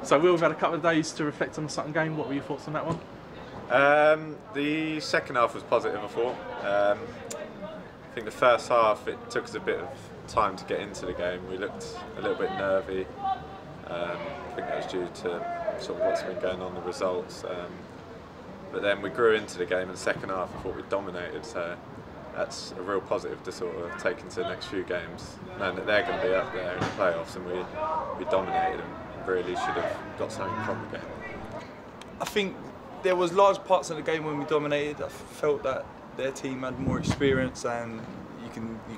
So Will, we've had a couple of days to reflect on the Sutton game. What were your thoughts on that one? The second half was positive, I thought. I think the first half it took us a bit of time to get into the game. We looked a little bit nervy. I think that was due to sort of what's been going on, the results. But then we grew into the game in the second half. I thought we dominated, so that's a real positive to sort of take into the next few games, knowing that they're going to be up there in the playoffs, and we dominated and really should have got something from the game. I think there was large parts of the game when we dominated. I felt that their team had more experience, and you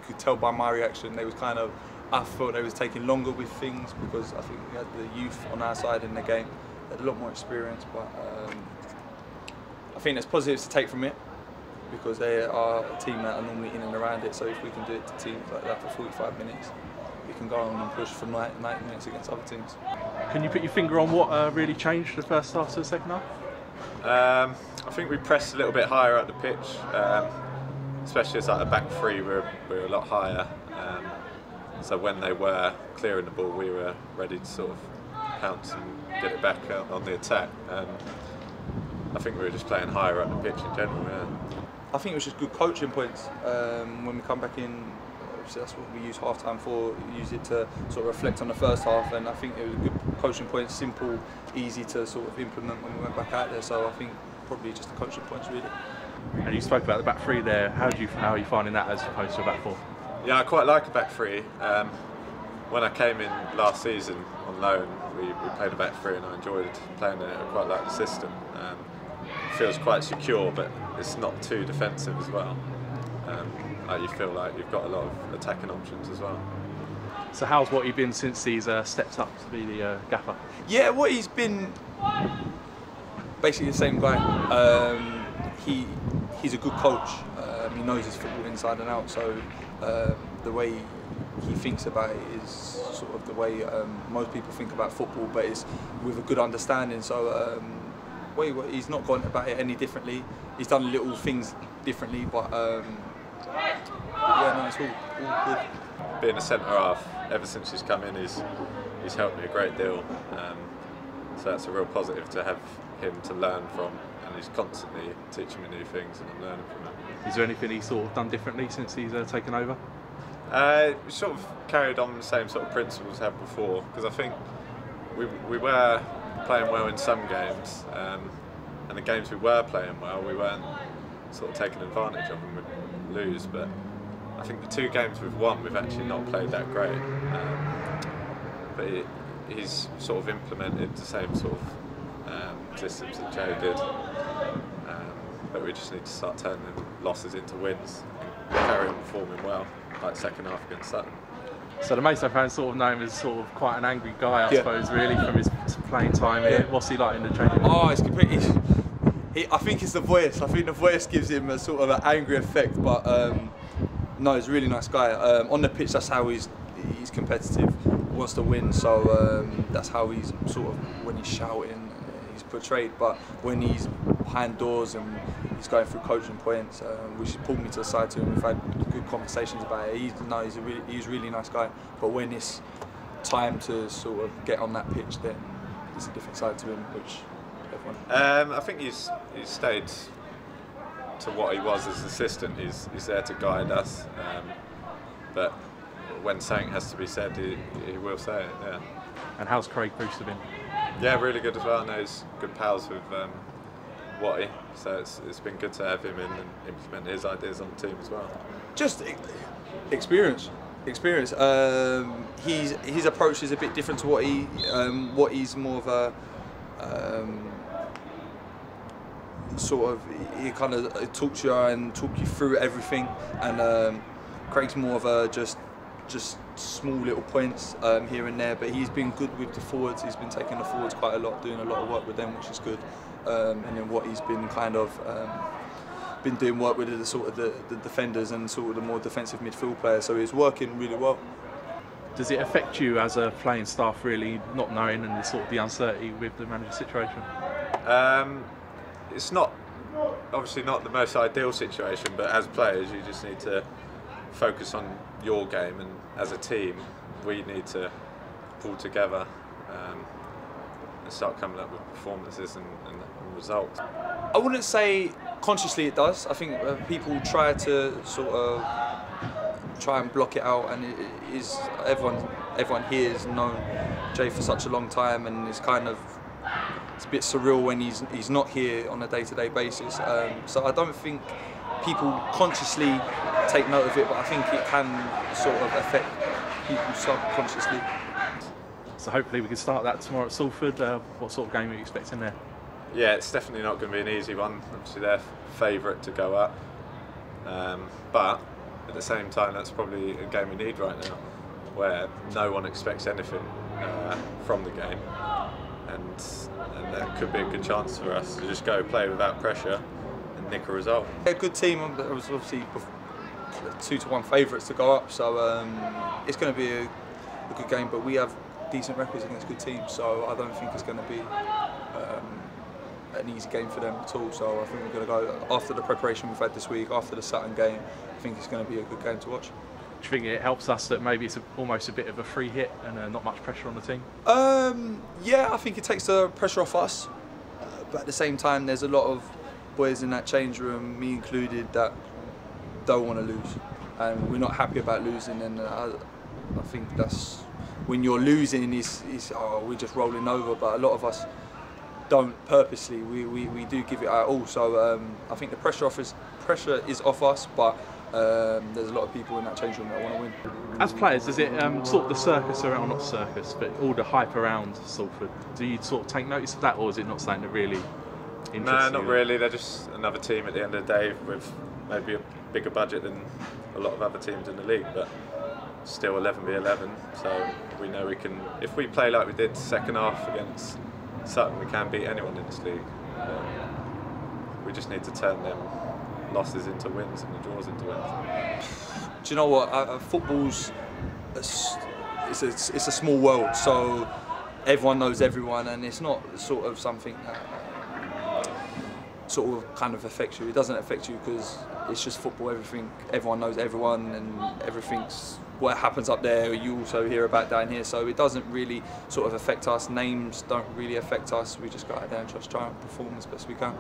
could tell by my reaction they was kind of, I felt they was taking longer with things because I think we had the youth on our side in the game. They had a lot more experience, but I think there's positives to take from it because they are a team that are normally in and around it. So if we can do it to teams like that for 45 minutes, we can go on and push for 90 minutes against other teams. Can you put your finger on what really changed the first half to the second half? I think we pressed a little bit higher up the pitch, especially as like a back three. We were a lot higher. So when they were clearing the ball, we were ready to sort of pounce and get it back on the attack. I think we were just playing higher up the pitch in general. Yeah. I think it was just good coaching points. When we come back in, obviously that's what we use half time for. Use it to sort of reflect on the first half, and I think it was a good coaching point, simple, easy to sort of implement when we went back out there. So I think probably just the coaching points really. And you spoke about the back three there. How are you finding that as opposed to a back four? Yeah, I quite like a back three. When I came in last season on loan, we played a back three, and I enjoyed playing it. I quite like the system. It feels quite secure, but it's not too defensive as well. You feel like you've got a lot of attacking options as well. So how's what you've been since he's stepped up to be the gaffer? Yeah, what he's been basically the same guy. He's a good coach. He knows his football inside and out. So the way he thinks about it is sort of the way most people think about football, but it's with a good understanding. So he's not gone about it any differently. He's done little things differently, but yeah, no, it's all good. Being a centre half, ever since he's come in, he's helped me a great deal. So that's a real positive to have him to learn from, and he's constantly teaching me new things, and I'm learning from him. Is there anything he's sort of done differently since he's taken over? We sort of carried on the same sort of principles we had before, because I think we were playing well in some games, and the games we were playing well, we weren't sort of taking advantage of, and we'd lose. But I think the two games we've won, we've actually not played that great. But he's sort of implemented the same sort of systems that Joe did. But we just need to start turning losses into wins and carry on performing well, like second half against Sutton. So the Mason fans sort of know him as sort of quite an angry guy, I suppose, really, from his playing time here. What's he like in the training room? Oh, it's completely. I think it's the voice. I think the voice gives him a sort of an angry effect, but no, he's a really nice guy. On the pitch, that's how he's competitive, wants to win, so that's how he's sort of, when he's shouting, he's portrayed. But when he's behind doors and he's going through coaching points, which pulled me to the side to him, we've had good conversations about it. He's a really nice guy, but when it's time to sort of get on that pitch, then it's a different side to him, which everyone. I think he's stayed to what he was as an assistant. He's there to guide us, but when something has to be said, he will say it. Yeah. And how's Craig Brewster been? Yeah, really good as well. I know he's good pals with Watty, so it's been good to have him in and implement his ideas on the team as well. Just experience. His approach is a bit different to what he's more of a sort of, he kind of talks you and talk you through everything, and Craig's more of a just small little points here and there, but he's been good with the forwards. He's been taking the forwards quite a lot, doing a lot of work with them, which is good. And then what he's been kind of been doing work with the sort of the defenders and sort of the more defensive midfield players, so he's working really well. Does it affect you as a playing staff, really, not knowing and the sort of the uncertainty with the manager situation? It's not, obviously not the most ideal situation, but as players you just need to focus on your game, and as a team we need to pull together. start coming up with performances and results. I wouldn't say consciously it does. I think people try to sort of try and block it out, and it is everyone here has known Jay for such a long time, and it's kind of it's a bit surreal when he's not here on a day-to-day basis. So I don't think people consciously take note of it, but I think it can sort of affect people subconsciously. So hopefully we can start that tomorrow at Salford. What sort of game are you expecting there? Yeah, it's definitely not going to be an easy one. Obviously they're favourite to go up, but at the same time that's probably a game we need right now, where no one expects anything from the game, and that could be a good chance for us to just go play without pressure and nick a result. A good team. It was obviously 2-1 favourites to go up, so it's going to be a good game. But we have decent records against good teams, so I don't think it's going to be an easy game for them at all. So I think we're going to go after the preparation we've had this week, after the Saturn game. I think it's going to be a good game to watch. Do you think it helps us that maybe it's almost a bit of a free hit and not much pressure on the team? Yeah, I think it takes the pressure off us, but at the same time there's a lot of boys in that change room, me included, that don't want to lose, and we're not happy about losing, and I think that's when you're losing is we're just rolling over, but a lot of us don't purposely. We do give it our all. So I think the pressure is off us, but there's a lot of people in that change room that want to win. As players, is it sort of the circus around, not circus, but all the hype around Salford? Do you sort of take notice of that, or is it not something that really interests you? No, not really. They're just another team at the end of the day with maybe a bigger budget than a lot of other teams in the league, but still 11v11. So we know we can, if we play like we did second half against Sutton, we can beat anyone in this league. We just need to turn them losses into wins and the draws into wins. Do you know what? Football's it's a small world, so everyone knows everyone, and it's not sort of something that sort of kind of affects you. It doesn't affect you because it's just football. Everyone knows everyone, and everything's what happens up there you also hear about down here, so it doesn't really sort of affect us. Names don't really affect us. We just go out there and just try and perform as best we can.